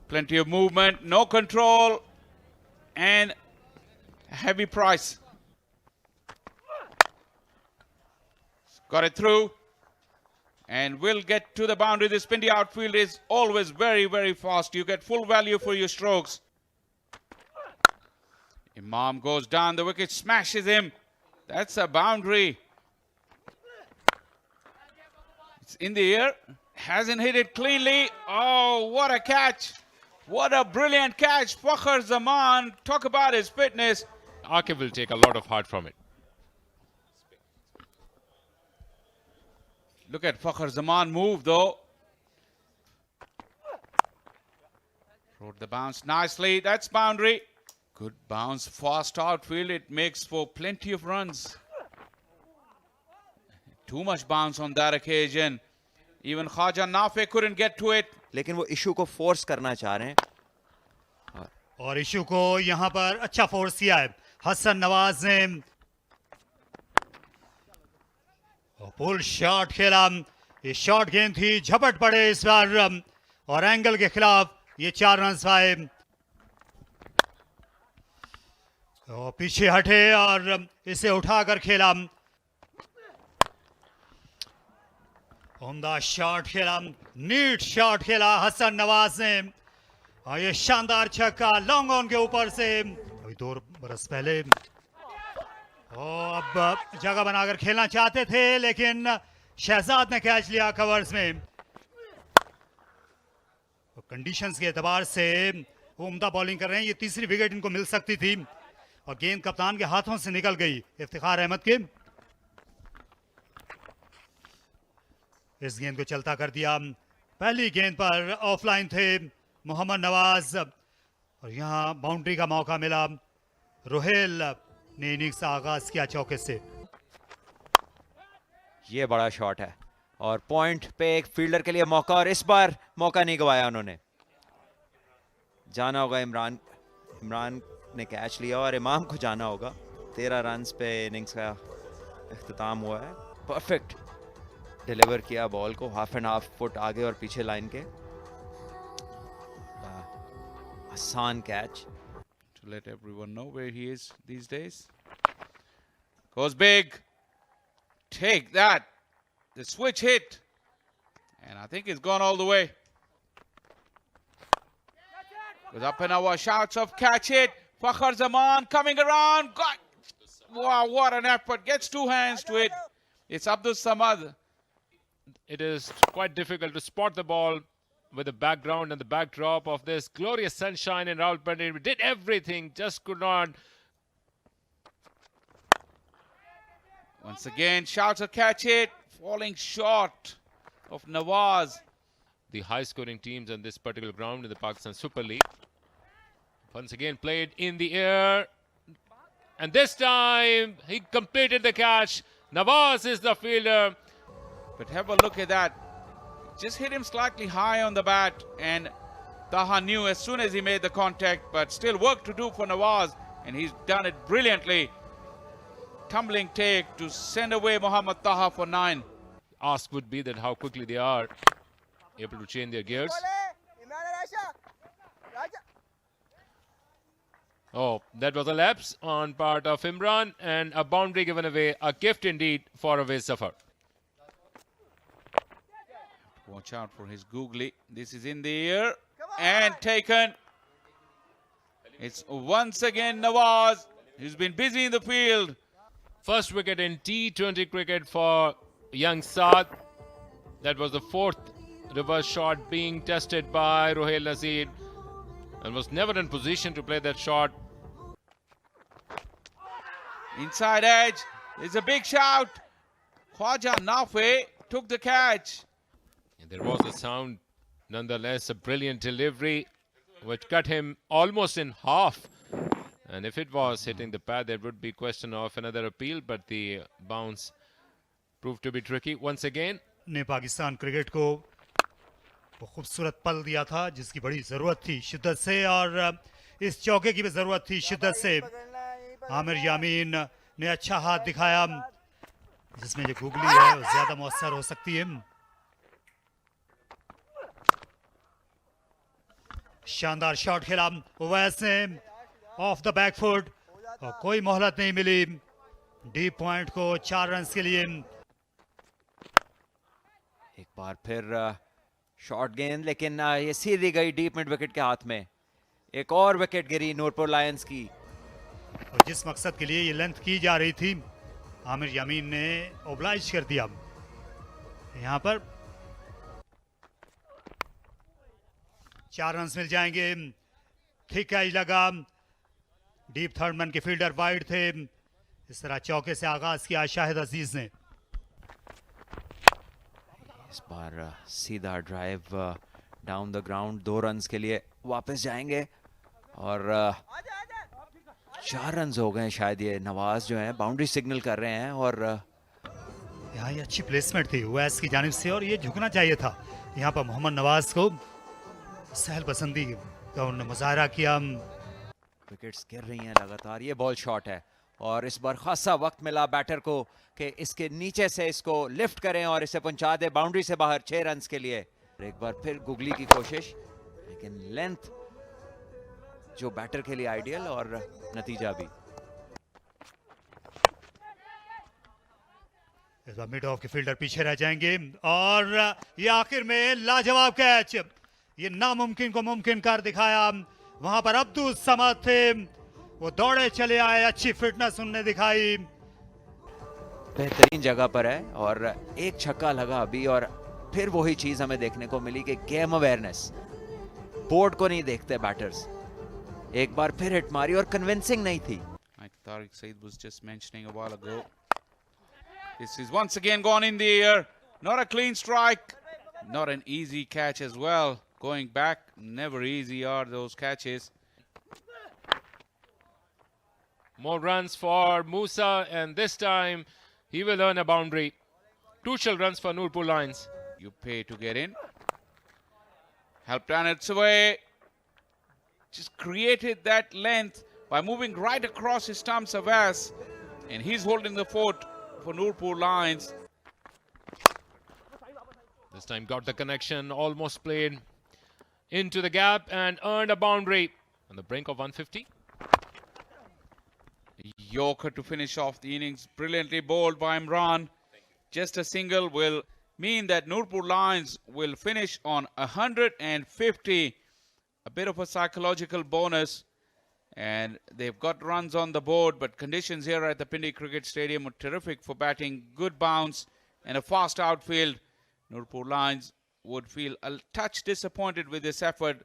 Plenty of movement, no control, and a heavy price. Got it through. And will get to the boundary. The Pindi outfield is always very, very fast. You get full value for your strokes. Imam goes down. The wicket smashes him. That's a boundary. It's in the air. Hasn't hit it cleanly. Oh, what a catch. What a brilliant catch. Fakhar Zaman. Talk about his fitness. Aqib will take a lot of heart from it. Look at Fakhar Zaman move though. Rode the bounce nicely. That's boundary. Good bounce, fast outfield. It makes for plenty of runs. Too much bounce on that occasion. Even Khaja Nafe couldn't get to it. लेकिन वो issue को force करना चाह रहे हैं और issue को यहां पर अच्छा फोर्स किया है हसन नवाज ने पुल शॉट खेला ये शॉट गेंद थी झपट पड़े इस बार और एंगल के खिलाफ ये 4 रन आए तो पीछे हटे और इसे उठाकर खेला उम्दा शॉट खेला नीट शॉट खेला हसन नवाज ने और ये शानदार छक्का लॉन्ग ऑन के ऊपर से अभी 2 बरस पहले अब जगह बनाकर खेलना चाहते थे लेकिन शहजाद ने कैच लिया कवर्स में कंडीशंस के एतबार से वो उम्दा बॉलिंग कर रहे हैं ये तीसरी विकेट इनको मिल सकती थी और गेंद कप्तान के हाथों से निकल गई इफ्तिखार अहमद के इस गेंद को चलता कर दिया पहली गेंद पर ऑफलाइन थे मोहम्मद नवाज और यहां बाउंड्री का मौका मिला रोहेल ने इनिंग्स का आगाज किया चौके से ये बड़ा शॉट है और पॉइंट पे एक फील्डर के लिए मौका और इस बार मौका नहीं गवाया उन्होंने जाना होगा इमरान ने कैच लिया और इमाम को जाना होगा 13 रन्स पे इनिंग्स का इख्तिताम हुआ है परफेक्ट डिलीवर किया बॉल को हाफ फुट आगे और पीछे लाइन के आसान catch To let everyone know where he is these days. Goes big. Take that. The switch hit. And I think it's gone all the way. With up and over shouts of catch it. Fakhar Zaman coming around. Got. Wow, what an effort. Gets 2 hands to it. It's Abdul Samad. It is quite difficult to spot the ball with the background and the backdrop of this glorious sunshine in Rawalpindi. We did everything, just could not. Once again, shouts of catch it. Falling short of Nawaz. The high-scoring teams on this particular ground in the Pakistan Super League. Once again played in the air. And this time, he completed the catch. Nawaz is the fielder. But have a look at that. Just hit him slightly high on the bat, and Taha knew as soon as he made the contact, but still work to do for Nawaz, and he's done it brilliantly. Tumbling take to send away Mohammad Taha for 9. Ask would be that how quickly they are able to change their gears. Oh, that was a lapse on part of Imran and a boundary given away. A gift indeed for Awais Zafar. Watch out for his googly. This is in the air and taken. It's once again Nawaz, who's been busy in the field. First wicket in T20 cricket for young Saad. That was the 4th reverse shot being tested by Rohail Naseer and was never in position to play that shot. Inside edge. There's a big shout. Khwaja Nafe took the catch. And there was a sound, nonetheless, a brilliant delivery which cut him almost in half. And if it was hitting the pad, there would be question of another appeal, but the bounce proved to be tricky once again. ने Pakistan cricket को वो खूबसूरत पल दिया था जिसकी बड़ी ज़रूरत थी शिद्दत से और इस चौके की भी ज़रूरत थी शिद्दत से आमिर यामीन ने अच्छा हाथ दिखाया जिसमें जो गुगली है वो ज़्यादा मौसर हो सकती है शानदार शॉट खेला ओवैस ने ऑफ द बैक फुट और कोई मोहलत नहीं मिली डीप पॉइंट को 4 रन के लिए। एक बार फिर शॉर्ट गेंद, लेकिन ये सीधी गई डीप मिड विकेट के हाथ में। एक और विकेट गिरी नूरपुर लायंस की। और जिस मकसद के लिए ये लेंथ की जा रही थी आमिर यामीन ने ओब्लाइज कर दिया। यहां पर 4 रन मिल जाएंगे। ठीक कैच लगा, डीप थर्ड मैन के फील्डर वाइड थे। इस तरह चौके से आगाज किया शाहिद अजीज ने। इस बार सीधा drive down the ground, 2 run के लिए वापस जाएंगे और 4 रन हो गए शायद। ये नवाज जो है बाउंड्री सिग्नल कर रहे हैं और यहाँ ये अच्छी प्लेसमेंट थी ओवैस की जानिब से और ये झुकना चाहिए था। यहाँ पर मोहम्मद नवाज को सहल पसंदी का उन्होंने मुजाहरा किया। विकेट्स गिर रही हैं लगातार। ये बॉल शॉट है और इस बार खासा वक्त मिला बैटर को कि इसके नीचे से इसको लिफ्ट करें और इसे पहुंचा दे बाउंड्री से बाहर 6 रन के लिए। एक बार फिर गुगली की कोशिश, लेकिन लेंथ जो बैटर के लिए आइडियल और नतीजा भी। इस बार मिड ऑफ के फील्डर पीछे रह जाएंगे और ये आखिर में लाजवाब कैच। ये नामुमकिन को मुमकिन कर दिखाया। वहां पर अब्दुल समद थे, वो दौड़े चले आए, अच्छी फिटनेस उन्होंने दिखाई। बेहतरीन जगह पर है और एक छक्का लगा अभी और फिर वही चीज हमें देखने को मिली कि गेम अवेयरनेस, बोर्ड को नहीं देखते बैटर्स। एक बार फिर हिट मारी और कन्विंसिंग नहीं थी। Like Tariq Saeed was just mentioning a while ago. This is once again gone in the air. Not a clean strike. Not an easy catch as well. Going back, never easy are those catches. More runs for Musa, and this time he will earn a boundary. 2 shell runs for Nurpur Lions. You pay to get in. Helped its away. Just created that length by moving right across his stumps of Ass. And he's holding the fort for Nurpur Lions. This time got the connection, almost played into the gap and earned a boundary on the brink of 150. Yorker to finish off the innings. Brilliantly bowled by Imran. Just a single will mean that Nurpur Lions will finish on 150. A bit of a psychological bonus. And they've got runs on the board, but conditions here at the Pindi Cricket Stadium are terrific for batting. Good bounce and a fast outfield. Nurpur Lions would feel a touch disappointed with this effort,